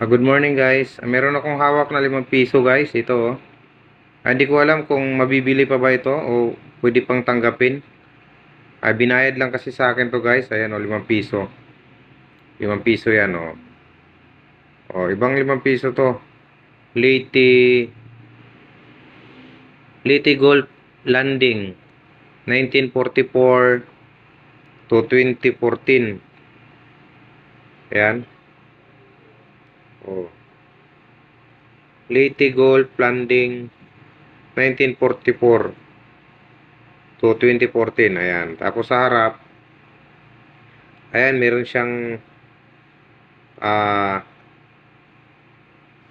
Good morning guys. Meron akong hawak na 5 piso guys. Ito oh. Hindi ko alam kung mabibili pa ba ito o pwede pang tanggapin. Binayad lang kasi sa akin to guys. Ayan oh, 5 piso. 5 piso yan oh. Oh, ibang 5 piso to. Leyte Golf Landing 1944 to 2014. Ayan. Oh. Leyte Golf Landing 1944 to 2014. Ayan. Tapos sa harap, ayan, meron siyang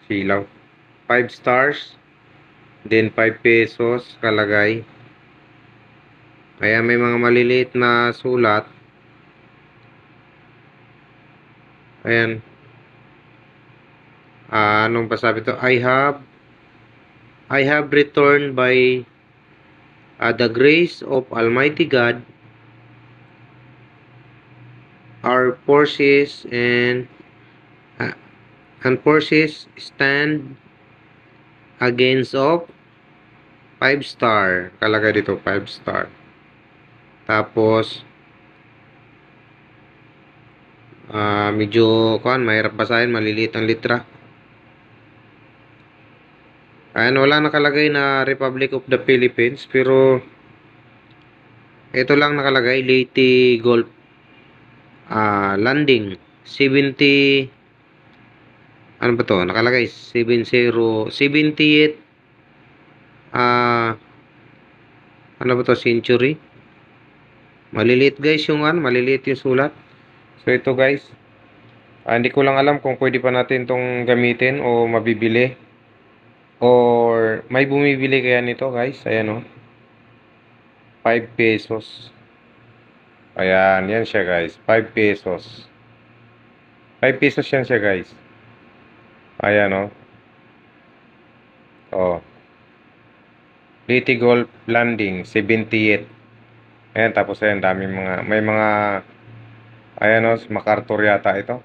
silaw. 5 stars. Then 5 pesos kalagay. Ayan, may mga maliliit na sulat. Ayan. Anong pasabi to? I have returned by the grace of Almighty God. Our forces and forces stand against of 5 star. Kalagay dito 5 star. Tapos medyo mahirap basahin, maliliit ang litra. Ayan, wala nakalagay na Republic of the Philippines, pero ito lang nakalagay, Leyte Golf Landing 70, ano ba to? Nakalagay 78 ano ba to? Century. Maliliit guys yung maliliit yung sulat. So ito guys, hindi ko lang alam kung pwede pa natin tong gamitin o mabibili or may bumibili kaya nito guys. Ayan o, 5 pesos. Ayan, yan siya guys, 5 pesos. 5 pesos yan siya guys. Ayan o. Leyte Golf Landing 78. Ayan, tapos ayan, daming may mga, ayan o, MacArthur yata ito.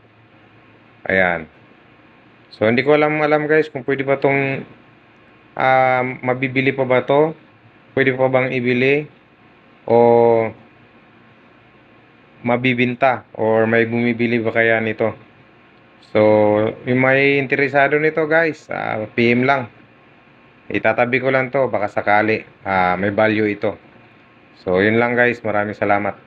Ayan. So hindi ko alam guys kung pwede ba tong mabibili pa ba to? Pwede pa bang ibili o mabibinta or may bumibili ba kaya nito? So yung may interesado nito guys, PM lang. Itatabi ko lang to, baka sakali may value ito. So yun lang guys, maraming salamat.